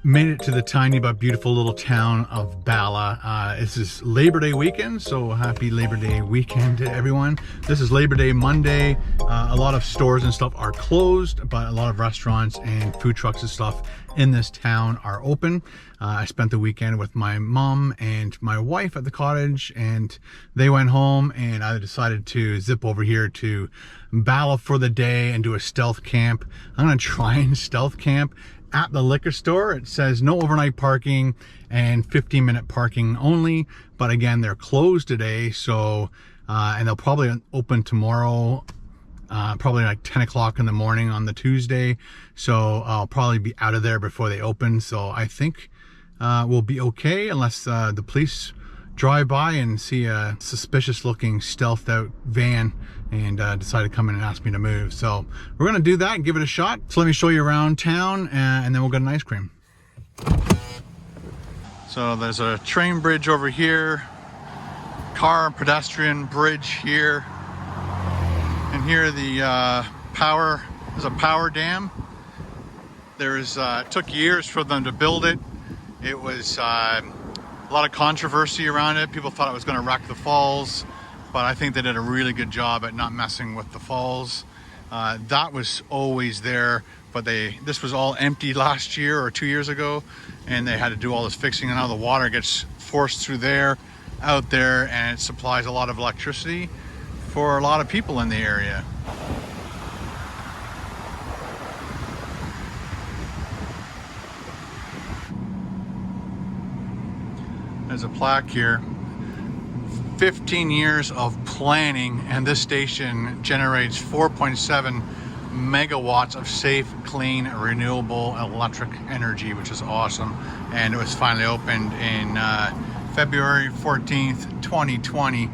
Made it to the tiny but beautiful little town of Bala. This is Labor Day weekend, so happy Labor Day weekend to everyone. This is Labor Day Monday. A lot of stores and stuff are closed, but a lot of restaurants and food trucks and stuff in this town are open. I spent the weekend with my mom and my wife at the cottage, and they went home, and I decided to zip over here to Bala for the day and do a stealth camp. I'm gonna try and stealth camp at the liquor store. It says no overnight parking and 15-minute parking only, but again, they're closed today, so and they'll probably open tomorrow, probably like 10 o'clock in the morning on the Tuesday, so I'll probably be out of there before they open. So I think we'll be okay, unless the police drive by and see a suspicious looking stealthed out van and decide to come in and ask me to move. So we're gonna do that and give it a shot. So let me show you around town, and then we'll get an ice cream. So there's a train bridge over here, car and pedestrian bridge here, and here the there's a power dam. It took years for them to build it. It was a lot of controversy around it. People thought it was going to wreck the falls, but I think they did a really good job at not messing with the falls. That was always there, but this was all empty last year or 2 years ago, and they had to do all this fixing, and now the water gets forced through there, out there, and it supplies a lot of electricity for a lot of people in the area. There's a plaque here, 15 years of planning, and this station generates 4.7 megawatts of safe, clean, renewable electric energy, which is awesome. And it was finally opened in February 14th, 2020.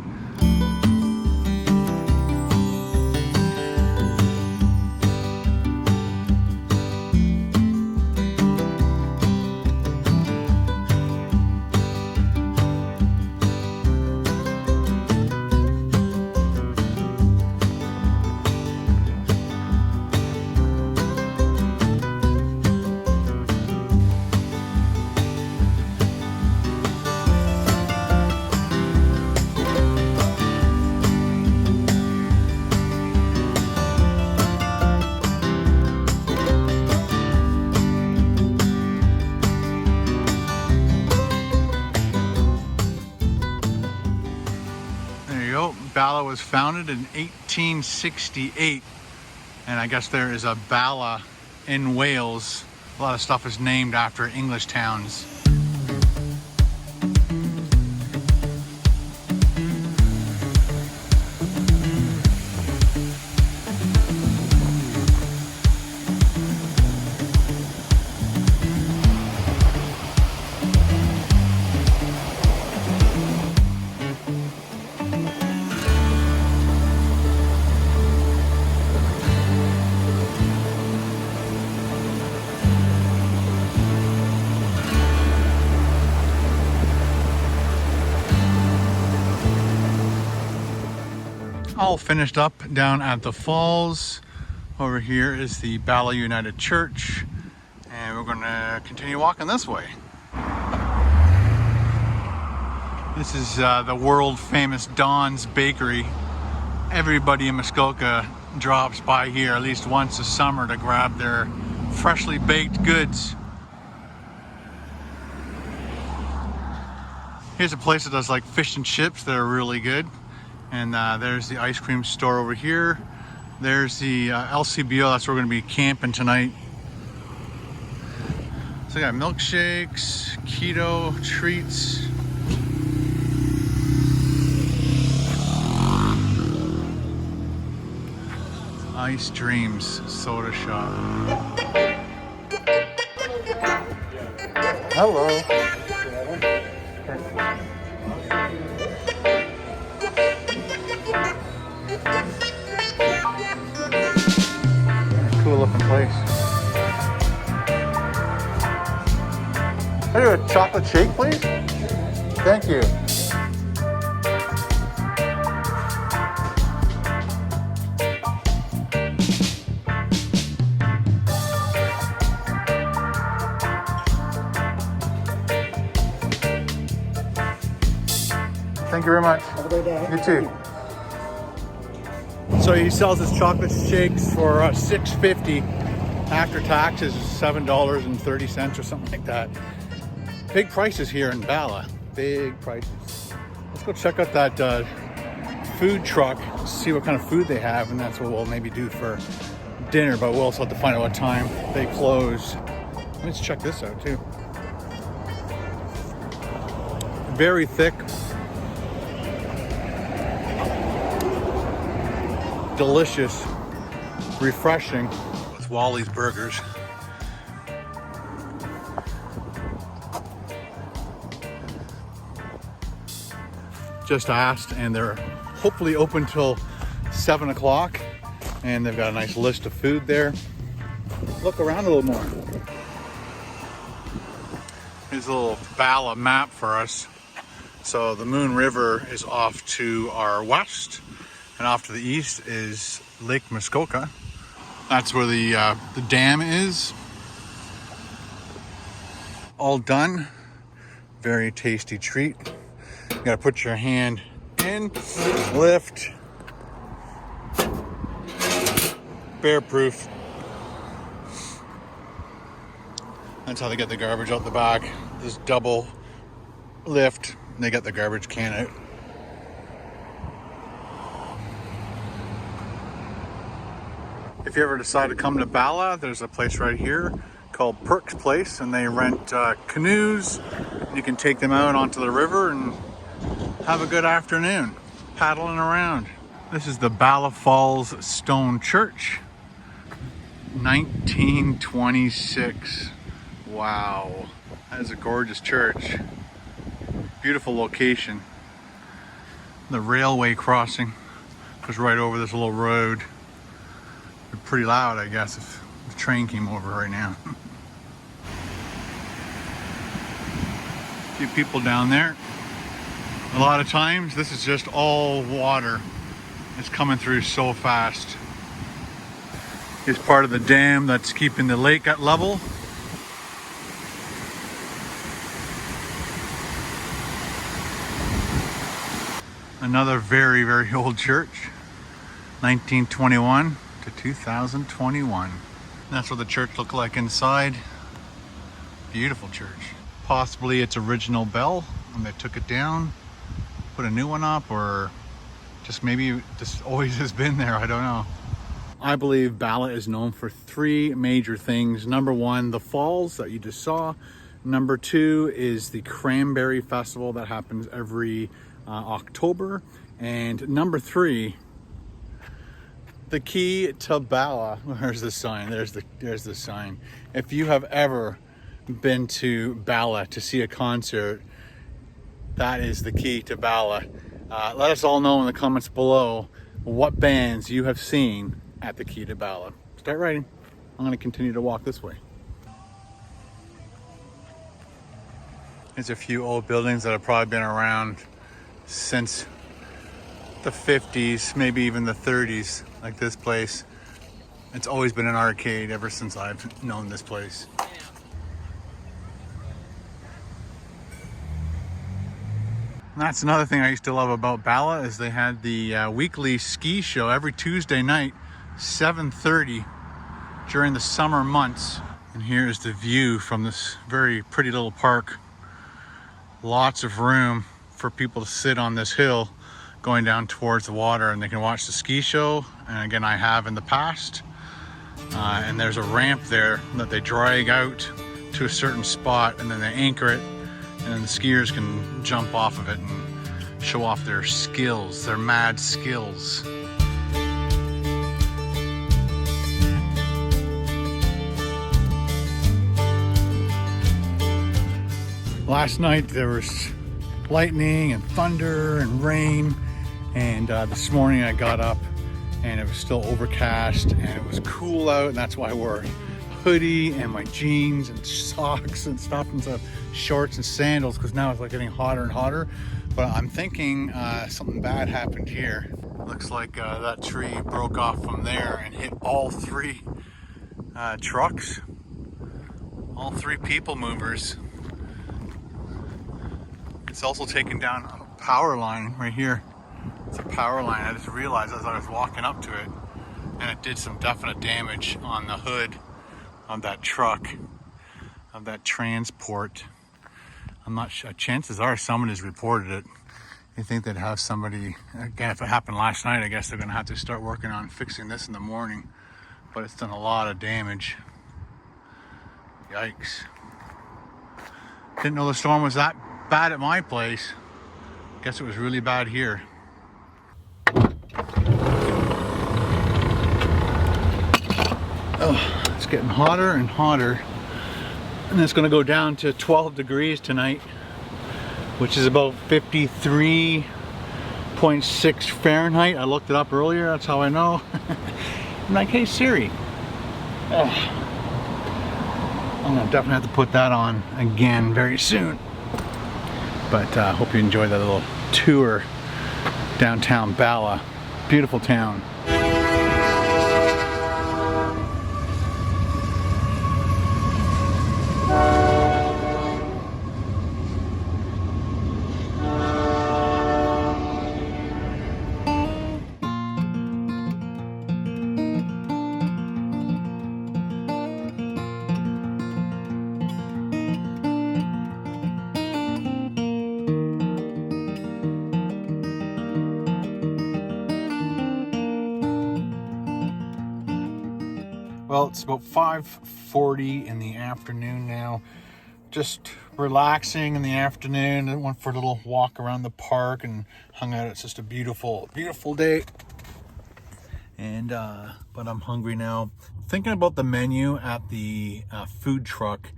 Bala was founded in 1868, and I guess there is a Bala in Wales. A lot of stuff is named after English towns. All finished up down at the falls. Over here is the Bala United Church, and we're gonna continue walking this way. This is the world famous Don's Bakery. Everybody in Muskoka drops by here at least once a summer to grab their freshly baked goods. Here's a place that does like fish and chips that are really good. And there's the ice cream store over here. There's the LCBO, that's where we're gonna be camping tonight. So we got milkshakes, keto treats. Ice Dreams Soda Shop. Hello. Cool looking place. Can I do a chocolate shake, please? Thank you. Thank you very much. Have a great day. You too. So he sells his chocolate shakes for $6.50. After taxes, $7.30 or something like that. Big prices here in Bala. Big prices. Let's go check out that food truck, see what kind of food they have, and that's what we'll maybe do for dinner, but we'll also have to find out what time they close. Let's check this out too. Very thick, delicious, refreshing. With Wally's Burgers. Just asked, and they're hopefully open till 7 o'clock, and they've got a nice list of food there. Look around a little more. Here's a little Bala map for us. So the Moon River is off to our west, and off to the east is Lake Muskoka. That's where the dam is. All done. Very tasty treat. You gotta put your hand in, lift. Bear proof. That's how they get the garbage out the back. This double lift, and they get the garbage can out. If you ever decide to come to Bala, there's a place right here called Perks Place, and they rent canoes. You can take them out onto the river and have a good afternoon paddling around. This is the Bala Falls Stone Church, 1926. Wow, that is a gorgeous church. Beautiful location. The railway crossing was right over this little road. Pretty loud, I guess, if the train came over right now. A few people down there. A lot of times this is just all water. It's coming through so fast. It's part of the dam that's keeping the lake at level. Another very, very old church. 1921 to 2021. That's what the church looked like inside. Beautiful church. Possibly its original bell, and they took it down, put a new one up, or just maybe just always has been there, I don't know. I believe Bala is known for three major things. Number one, the falls that you just saw. Number two is the Cranberry Festival that happens every October. And number three, the key to Bala. There's the sign. There's the sign. If you have ever been to Bala to see a concert, that is the key to Bala. Let us all know in the comments below what bands you have seen at the key to Bala. Start writing. I'm going to continue to walk this way. There's a few old buildings that have probably been around since the 50s, maybe even the 30s, like this place. It's always been an arcade ever since I've known this place. And that's another thing I used to love about Bala, is they had the weekly ski show every Tuesday night, 7:30 during the summer months. And here's the view from this very pretty little park. Lots of room for people to sit on this hill going down towards the water, and they can watch the ski show. And again, I have in the past. And there's a ramp there that they drag out to a certain spot, and then they anchor it, and then the skiers can jump off of it and show off their skills, their mad skills. Last night there was lightning and thunder and rain, and this morning I got up and it was still overcast and it was cool out, and that's why I wore a hoodie and my jeans and socks and stuff, and stuff, shorts and sandals, because now it's like getting hotter and hotter. But I'm thinking something bad happened here. Looks like that tree broke off from there and hit all three trucks, all three people movers. It's also taken down a power line right here. It's a power line. I just realized as I was walking up to it, and it did some definite damage on the hood of that truck, of that transport. I'm not sure. Chances are someone has reported it. You think they'd have somebody, again, if it happened last night, I guess they're gonna have to start working on fixing this in the morning. But it's done a lot of damage. Yikes. Didn't know the storm was that bad at my place. Guess it was really bad here. Oh, it's getting hotter and hotter. And it's gonna go down to 12 degrees tonight, which is about 53.6 Fahrenheit. I looked it up earlier, that's how I know. I'm like, hey Siri. I'm gonna definitely have to put that on again very soon. But hope you enjoyed that little tour downtown Bala. Beautiful town. Well, it's about 5:40 in the afternoon now. Just relaxing in the afternoon. I went for a little walk around the park and hung out. It's just a beautiful, beautiful day. And but I'm hungry now. Thinking about the menu at the food truck.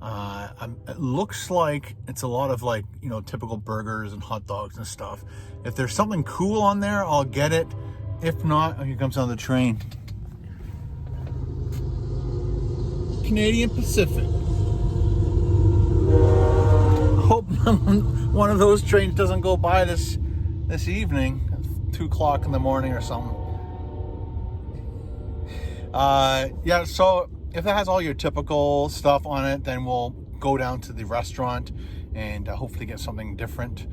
It looks like it's a lot of, like, you know, typical burgers and hot dogs and stuff. If there's something cool on there, I'll get it. If not, oh, here comes another train. Canadian Pacific. Hope one of those trains doesn't go by this evening. It's 2 o'clock in the morning or something. Yeah, so if it has all your typical stuff on it, then we'll go down to the restaurant and hopefully get something different.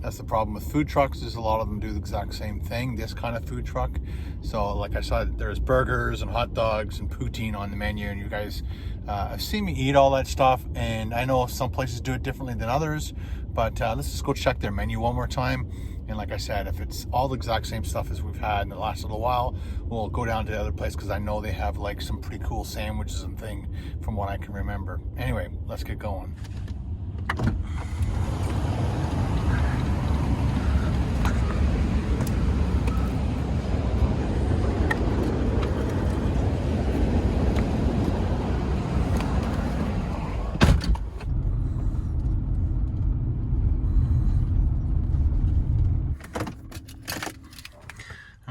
That's the problem with food trucks, is a lot of them do the exact same thing, this kind of food truck. So like I said, there's burgers and hot dogs and poutine on the menu, and you guys have seen me eat all that stuff, and I know some places do it differently than others, but let's just go check their menu one more time. And like I said, if it's all the exact same stuff as we've had in the last little while, we'll go down to the other place, because I know they have like some pretty cool sandwiches and thing from what I can remember. Anyway, let's get going.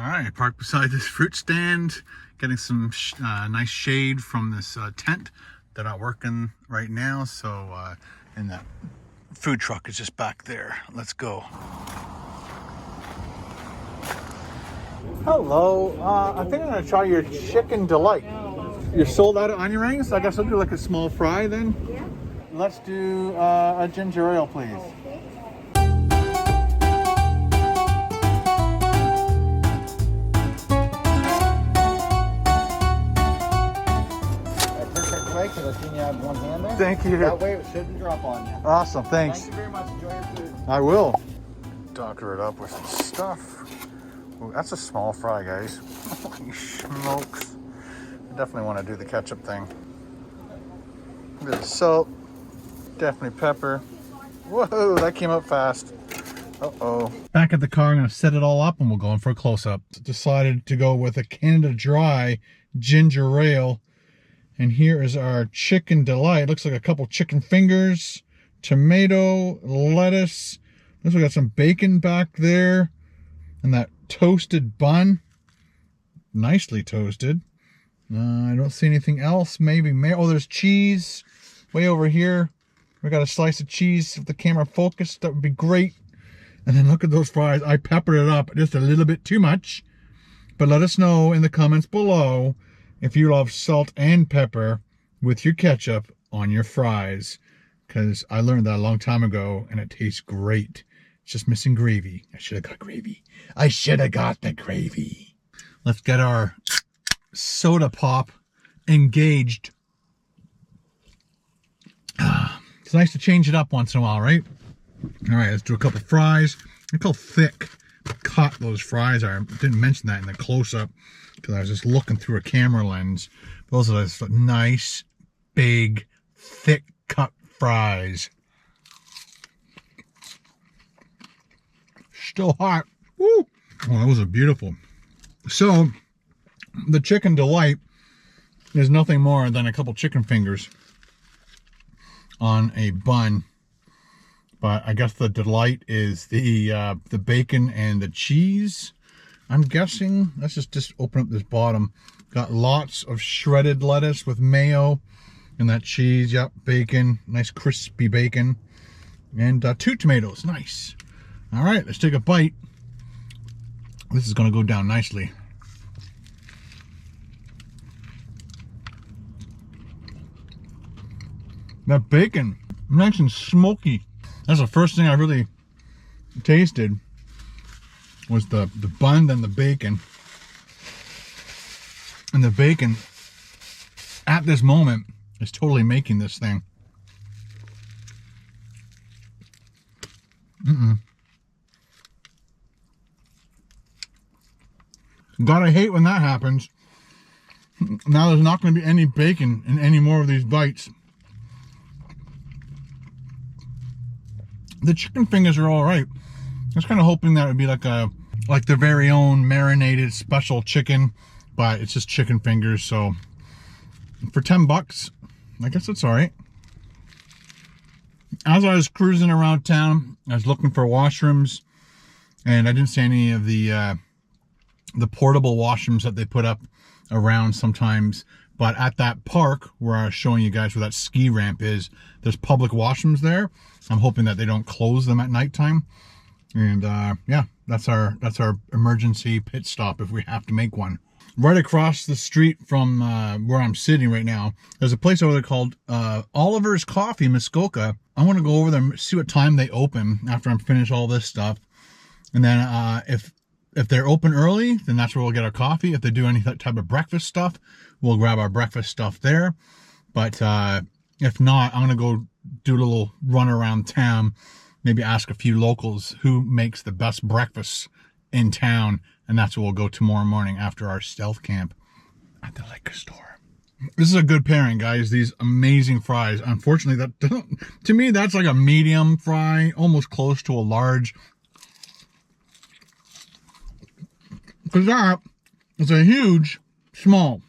I parked beside this fruit stand, getting some nice shade from this tent. They're not working right now, so and that food truck is just back there. Let's go. Hello, I think I'm gonna try your chicken delight. You're sold out of onion rings? I guess I'll do like a small fry then. Yeah. Let's do a ginger ale, please. Because I've seen you have one hand there. Thank you. That way it shouldn't drop on you. Awesome, thanks. Thank you very much. Enjoy your food. I will. Doctor it up with some stuff. Ooh, that's a small fry, guys. Holy smokes. I definitely want to do the ketchup thing. A bit of salt. Definitely pepper. Whoa, that came up fast. Uh-oh. Back at the car, I'm going to set it all up and we'll go in for a close-up. Decided to go with a Canada Dry ginger ale. And here is our chicken delight. Looks like a couple chicken fingers, tomato, lettuce. Looks like we got some bacon back there. And that toasted bun. Nicely toasted. I don't see anything else. Maybe, oh, there's cheese way over here. We got a slice of cheese. If the camera focused, that would be great. And then look at those fries. I peppered it up just a little bit too much. But let us know in the comments below if you love salt and pepper with your ketchup on your fries. because I learned that a long time ago and it tastes great. It's just missing gravy. I should have got gravy. I should have got the gravy. Let's get our soda pop engaged. It's nice to change it up once in a while, right? All right, let's do a couple fries. Look how thick cut those fries are. I didn't mention that in the close-up because I was just looking through a camera lens. Those are just nice, big, thick cut fries. Still hot. Woo! Oh, those are beautiful. So, the chicken delight is nothing more than a couple chicken fingers on a bun. But I guess the delight is the bacon and the cheese. I'm guessing. Let's just open up this bottom. Got lots of shredded lettuce with mayo and that cheese. Yep, bacon, nice crispy bacon, and 2 tomatoes. Nice. All right, let's take a bite. This is going to go down nicely. That bacon, nice and smoky. That's the first thing I really tasted was the bun and the bacon. And the bacon, at this moment, is totally making this thing. Gotta hate when that happens. Now there's not going to be any bacon in any more of these bites. The chicken fingers are all right. I was kind of hoping that it would be like their very own marinated special chicken, but it's just chicken fingers. So for 10 bucks, I guess it's all right. As I was cruising around town, I was looking for washrooms, and I didn't see any of the portable washrooms that they put up around sometimes. But at that park where I was showing you guys where that ski ramp is, there's public washrooms there. I'm hoping that they don't close them at nighttime. And yeah, that's our emergency pit stop if we have to make one. Right across the street from where I'm sitting right now, there's a place over there called Oliver's Coffee, Muskoka. I want to go over there and see what time they open after I'm finished all this stuff. And then if they're open early, then that's where we'll get our coffee. If they do any type of breakfast stuff, we'll grab our breakfast stuff there. But if not, I'm going to go do a little run around town, maybe ask a few locals who makes the best breakfast in town, and that's what we'll go tomorrow morning after our stealth camp at the liquor store. This is a good pairing, guys. These amazing fries. Unfortunately, to me, that's like a medium fry, almost close to a large. Because that is a huge, small.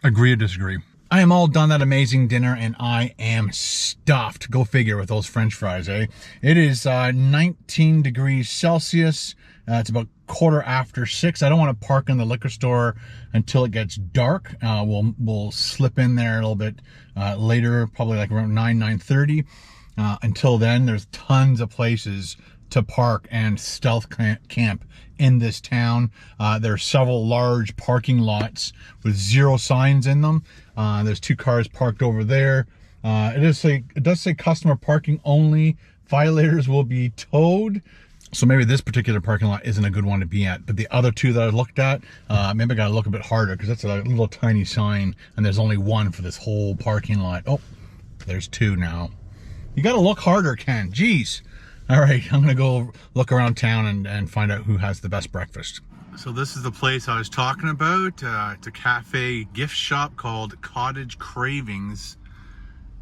Agree or disagree? I am all done that amazing dinner, and I am stuffed. Go figure with those French fries, eh? It is 19 degrees Celsius. It's about 6:15. I don't want to park in the liquor store until it gets dark. We'll slip in there a little bit later, probably like around 9:30. Until then, there's tons of places to park and stealth camp in this town. There are several large parking lots with 0 signs in them. There's 2 cars parked over there. It does say customer parking only. Violators will be towed. So maybe this particular parking lot isn't a good one to be at. But the other 2 that I looked at, maybe I gotta look a bit harder because that's a little tiny sign and there's only 1 for this whole parking lot. Oh, there's 2 now. You gotta look harder, Ken. Jeez. All right, I'm gonna go look around town and find out who has the best breakfast. So this is the place I was talking about. It's a cafe gift shop called Cottage Cravings.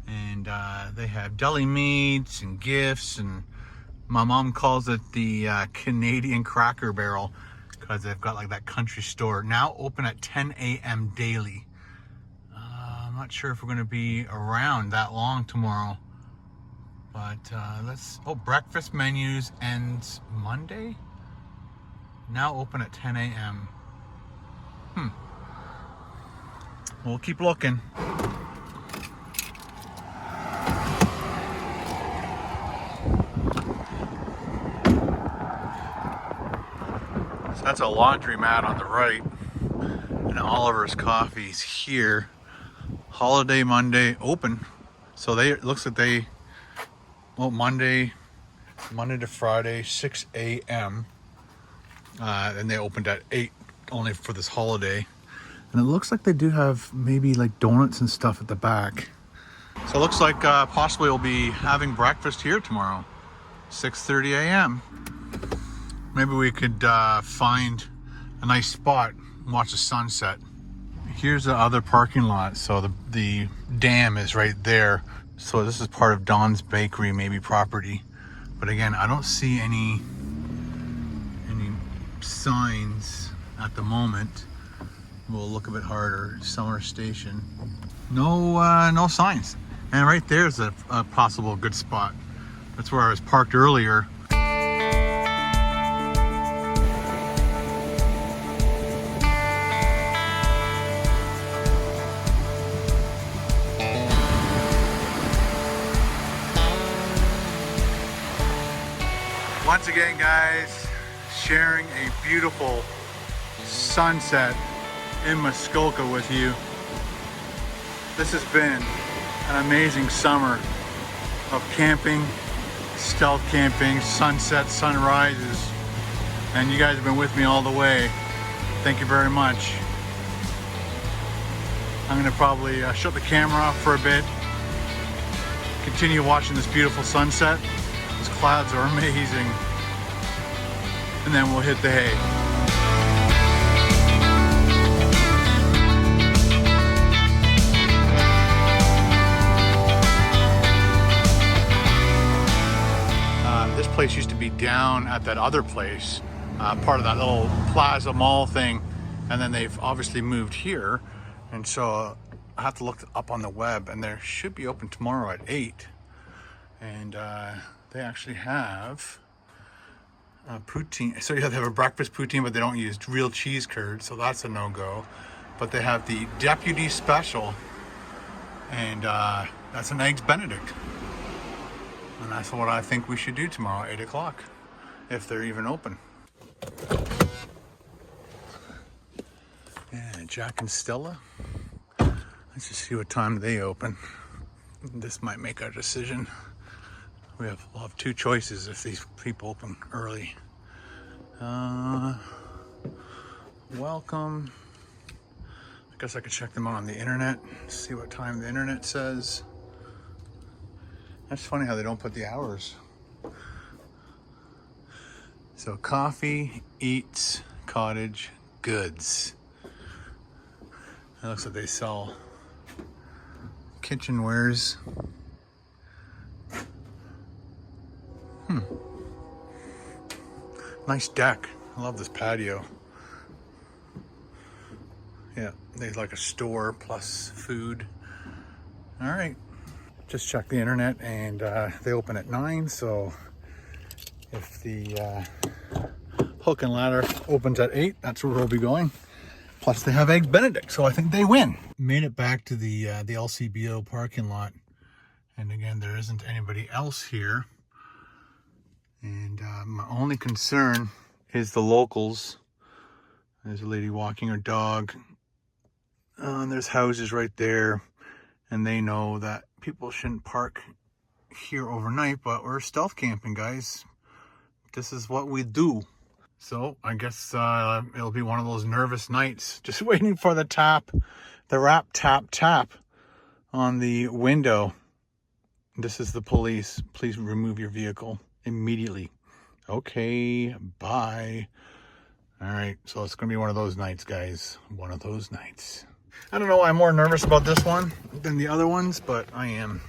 And they have deli meats and gifts, and my mom calls it the Canadian Cracker Barrel because they've got like that country store. Now open at 10 a.m. daily. I'm not sure if we're gonna be around that long tomorrow. But breakfast menus ends Monday. Now open at 10 a.m. We'll keep looking. So that's a laundromat on the right. And Oliver's Coffee's here. Holiday Monday open. So it looks like they, well, Monday to Friday, 6 a.m. And they opened at 8 only for this holiday. And it looks like they do have maybe like donuts and stuff at the back. So it looks like possibly we'll be having breakfast here tomorrow, 6:30 a.m. Maybe we could find a nice spot and watch the sunset. Here's the other parking lot. So the dam is right there. So this is part of Don's Bakery, maybe property. But again, I don't see any signs at the moment. We'll look a bit harder. Summer Station. No signs. And right there's a possible good spot. That's where I was parked earlier. Once again, guys, sharing a beautiful sunset in Muskoka with you. This has been an amazing summer of camping, stealth camping, sunsets, sunrises, and you guys have been with me all the way. Thank you very much. I'm gonna probably shut the camera off for a bit, continue watching this beautiful sunset. Those clouds are amazing. And then we'll hit the hay. This place used to be down at that other place, part of that little plaza mall thing, and then they've obviously moved here, and so I have to look up on the web, and they should be open tomorrow at 8, and they actually have poutine. So yeah, they have a breakfast poutine, but they don't use real cheese curd, so that's a no-go. But they have the Deputy Special, and that's an Eggs Benedict. And that's what I think we should do tomorrow, 8 o'clock, if they're even open. Yeah, Jack and Stella. Let's just see what time they open. This might make our decision. We'll have two choices if these people open early. Welcome. I guess I could check them out on the internet, see what time the internet says. That's funny how they don't put the hours. So coffee, eats, cottage, goods. It looks like they sell kitchenwares. Nice deck. I love this patio. Yeah, they like a store plus food. All right. Just checked the internet, and they open at 9, so if the hook and ladder opens at 8, that's where we'll be going. Plus they have Eggs Benedict, so I think they win. Made it back to the LCBO parking lot, and again, there isn't anybody else here. And my only concern is the locals. There's a lady walking her dog. And there's houses right there, and they know that people shouldn't park here overnight, but we're stealth camping, guys. This is what we do. So I guess it'll be one of those nervous nights, just waiting for the rap tap on the window. This is the police. Please remove your vehicle immediately. Okay, bye. All right, so it's gonna be one of those nights, guys. One of those nights. I don't know why I'm more nervous about this one than the other ones, but I am.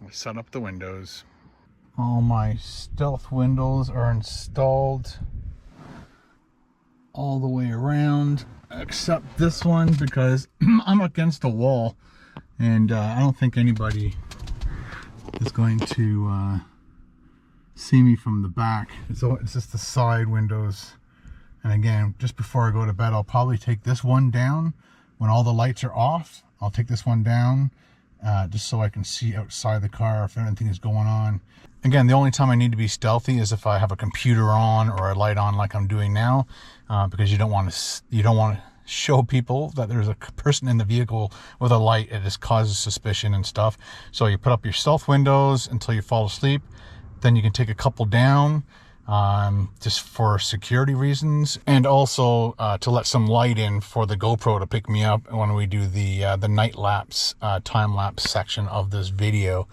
I'll set up the windows. All my stealth windows are installed all the way around, except this one because I'm against a wall, and I don't think anybody is going to see me from the back. So it's just the side windows. And again, just before I go to bed, I'll probably take this one down. When all the lights are off, I'll take this one down just so I can see outside the car if anything is going on. Again, the only time I need to be stealthy is if I have a computer on or a light on like I'm doing now, because you don't want show people that there's a person in the vehicle with a light. It just causes suspicion and stuff. So you put up your stealth windows until you fall asleep. Then you can take a couple down just for security reasons, and also to let some light in for the GoPro to pick me up when we do the night lapse, time lapse section of this video.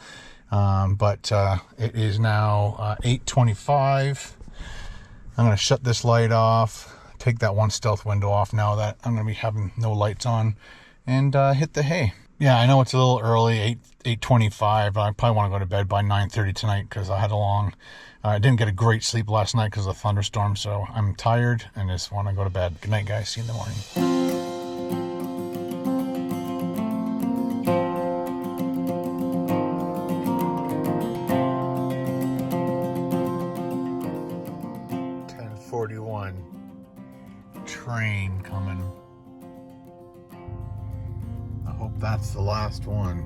But it is now 8:25. I'm going to shut this light off, take that one stealth window off now that I'm going to be having no lights on, and hit the hay. Yeah, I know it's a little early, 8:25. I probably want to go to bed by 9:30 tonight because I had I didn't get a great sleep last night because of the thunderstorm, so I'm tired and just want to go to bed. Good night, guys. See you in the morning. 41 train coming. I hope that's the last one.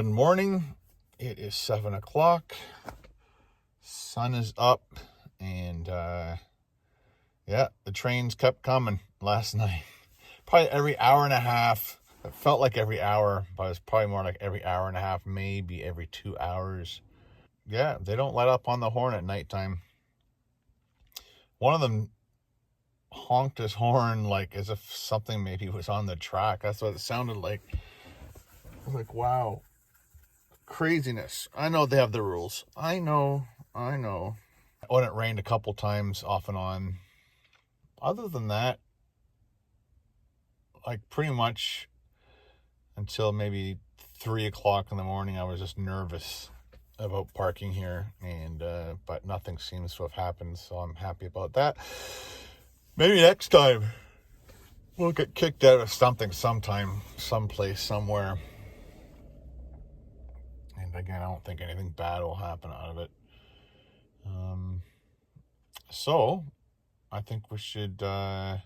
Morning. It is 7 o'clock. Sun is up, and yeah, the trains kept coming last night. Probably every hour and a half. It felt like every hour, but it's probably more like every hour and a half, maybe every 2 hours. Yeah, they don't let up on the horn at nighttime. One of them honked his horn like as if something maybe was on the track. That's what it sounded like. I'm like, wow. Craziness. I know they have the rules. I know. When it rained a couple times off and on. Other than that, like pretty much until maybe 3 o'clock in the morning, I was just nervous about parking here, and but nothing seems to have happened, so I'm happy about that. Maybe next time we'll get kicked out of something sometime, someplace, somewhere. And again, I don't think anything bad will happen out of it. So I think we should put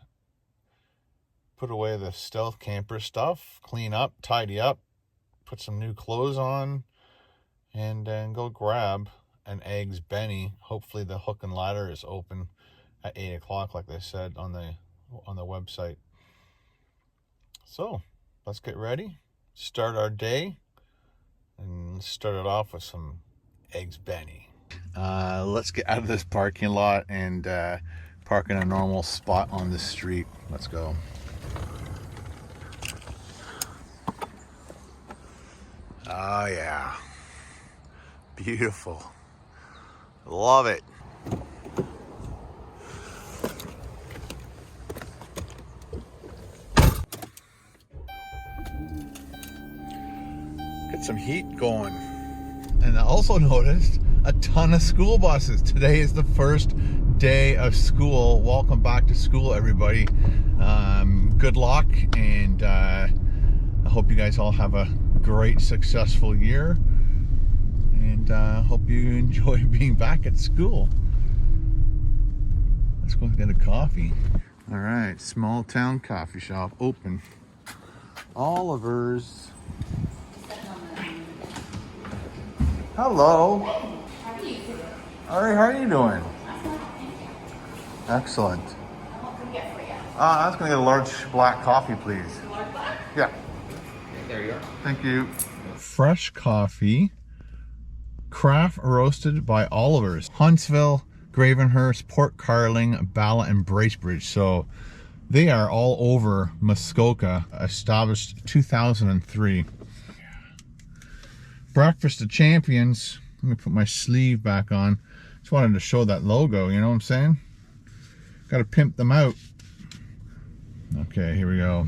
away the stealth camper stuff, clean up, tidy up, put some new clothes on, and then go grab an Eggs Benny. Hopefully the hook and ladder is open at 8 o'clock, like they said on the website. So let's get ready, start our day, and start it off with some Eggs Benny. Let's get out of this parking lot and park in a normal spot on the street. Let's go. Oh yeah, beautiful, love it. Get some heat going. And I also noticed a ton of school buses. Today is the first day of school. Welcome back to school, everybody. Good luck, and I hope you guys all have a great, successful year, and hope you enjoy being back at school. Let's go get a coffee. All right, small town coffee shop open. Oliver's. Hello. How are you? All right, how are you doing? Excellent. What can I get for you? I was going to get a large black coffee, please. Large black? Yeah. Okay, there you are. Thank you. Fresh coffee, craft roasted by Oliver's. Huntsville, Gravenhurst, Port Carling, Bala, and Bracebridge. So they are all over Muskoka, established 2003. Breakfast of Champions. Let me put my sleeve back on. Just wanted to show that logo, you know what I'm saying? Got to pimp them out. Okay, here we go.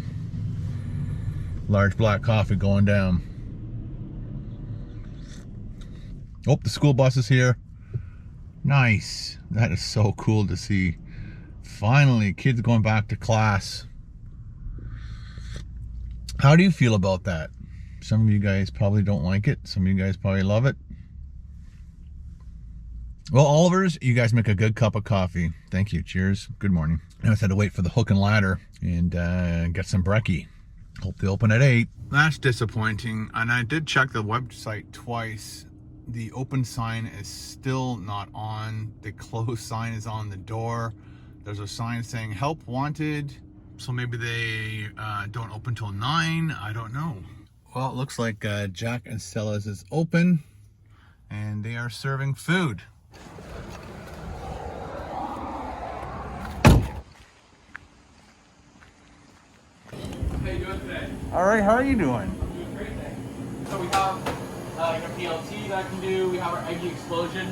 Large black coffee going down. Oh, the school bus is here. Nice. That is so cool to see. Finally, kids going back to class. How do you feel about that? Some of you guys probably don't like it. Some of you guys probably love it. Well, Oliver's, you guys make a good cup of coffee. Thank you. Cheers. Good morning. I just had to wait for the hook and ladder and get some brekkie. Hope they open at 8. That's disappointing. And I did check the website twice. The open sign is still not on. The closed sign is on the door. There's a sign saying help wanted. So maybe they don't open till 9. I don't know. Well, it looks like Jack and Stella's is open and they are serving food. How you doing today? All right, how are you doing? I'm doing great, thanks. So we have like a PLT that I can do. We have our Eggy Explosion,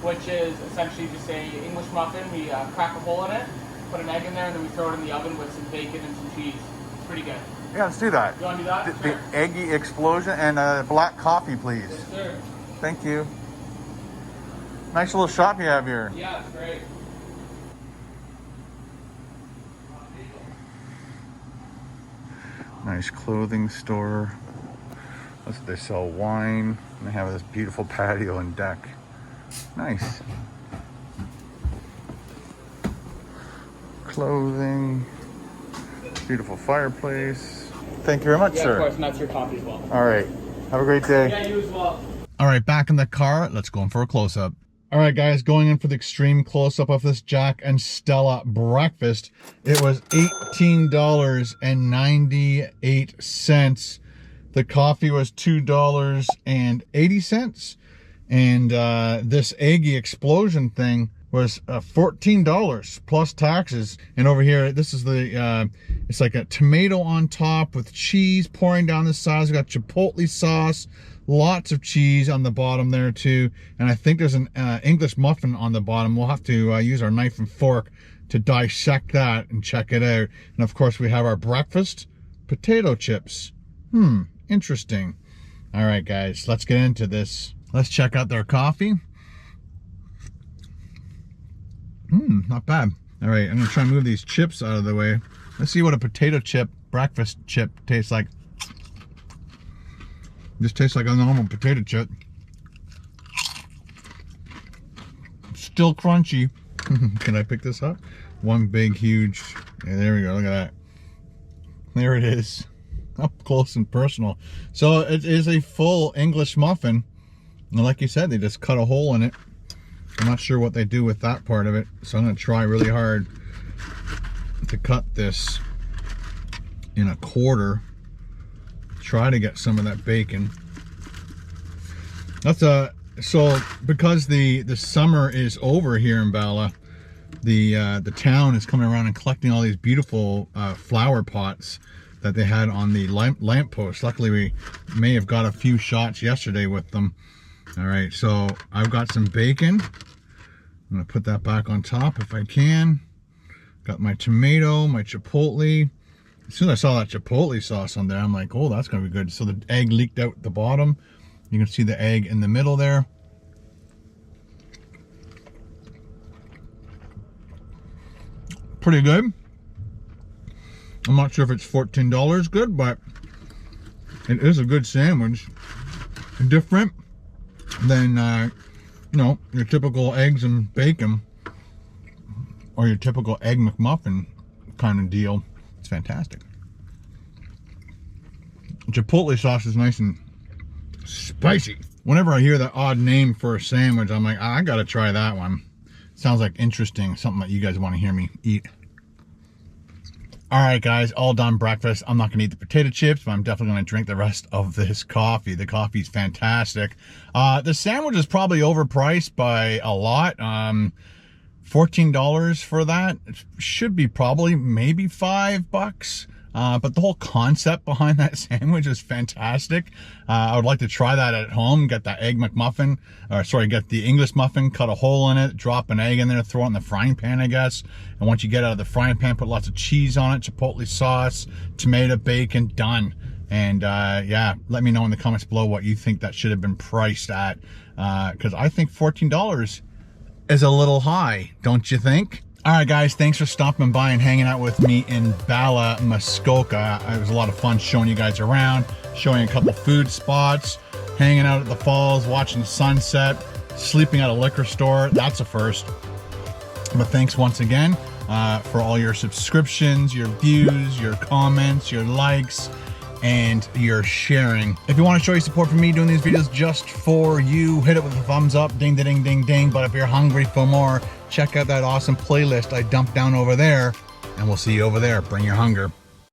which is essentially just a English muffin. We crack a hole in it, put an egg in there, and then we throw it in the oven with some bacon and some cheese. It's pretty good. Yeah, let's do that. You want to do that? The Sure. Eggy Explosion and black coffee, please. Yes, sir. Thank you. Nice little shop you have here. Yeah, it's great. Nice clothing store. They sell wine. And they have this beautiful patio and deck. Nice. Clothing. Beautiful fireplace. Thank you very much, Yeah, sir. of course, and that's your coffee as well. All right. Have a great day. Yeah, you as well. All right, back in the car. Let's go in for a close-up. All right, guys, going in for the extreme close-up of this Jack and Stella breakfast. It was $18.98. The coffee was $2.80. And this Eggy Explosion thing was $14 plus taxes. And over here, this is the, it's like a tomato on top with cheese pouring down the sides. We got chipotle sauce. Lots of cheese on the bottom there too, and I think there's an English muffin on the bottom. We'll have to use our knife and fork to dissect that and check it out. And of course we have our breakfast, potato chips. Interesting. All right, guys, let's get into this. Let's check out their coffee. Not bad. All right, I'm gonna try and move these chips out of the way. Let's see what a potato chip, breakfast chip tastes like. This tastes like a normal potato chip. Still crunchy. Can I pick this up? One big, huge. Yeah, there we go. Look at that. There it is. Up close and personal. So it is a full English muffin. And like you said, they just cut a hole in it. I'm not sure what they do with that part of it. So I'm going to try really hard to cut this in a quarter. Try to get some of that bacon. That's so because the summer is over here in Bala, the town is coming around and collecting all these beautiful flower pots that they had on the lamp post. Luckily we may have got a few shots yesterday with them. All right, so I've got some bacon. I'm gonna put that back on top if I can. Got my tomato, my chipotle. As soon as I saw that chipotle sauce on there, I'm like, oh, that's gonna be good. So the egg leaked out the bottom. You can see the egg in the middle there. Pretty good. I'm not sure if it's $14 good, but it is a good sandwich. Different than, you know, your typical eggs and bacon or your typical egg McMuffin kind of deal. It's fantastic. Chipotle sauce is nice and spicy. Whenever I hear that odd name for a sandwich, I'm like, I gotta try that one. Sounds like interesting, something that you guys want to hear me eat. All right, guys, all done breakfast. I'm not gonna eat the potato chips, but I'm definitely gonna drink the rest of this coffee. The coffee's fantastic. The sandwich is probably overpriced by a lot. $14 for that. It should be probably maybe $5. but the whole concept behind that sandwich is fantastic. I would like to try that at home. Get that egg McMuffin, or sorry, get the English muffin, cut a hole in it, drop an egg in there, throw it in the frying pan, I guess. And once you get out of the frying pan, put lots of cheese on it, chipotle sauce, tomato, bacon, done. And yeah, let me know in the comments below what you think that should have been priced at, because I think $14 is a little high, don't you think? All right, guys, thanks for stopping by and hanging out with me in Bala, Muskoka. It was a lot of fun showing you guys around, showing you a couple food spots, hanging out at the falls, watching the sunset, sleeping at a liquor store. That's a first. But thanks once again for all your subscriptions, your views, your comments, your likes, and your sharing. If you want to show your support for me doing these videos just for you, hit it with a thumbs up, ding, ding, ding, ding. But if you're hungry for more, check out that awesome playlist I dumped down over there, and we'll see you over there. Bring your hunger.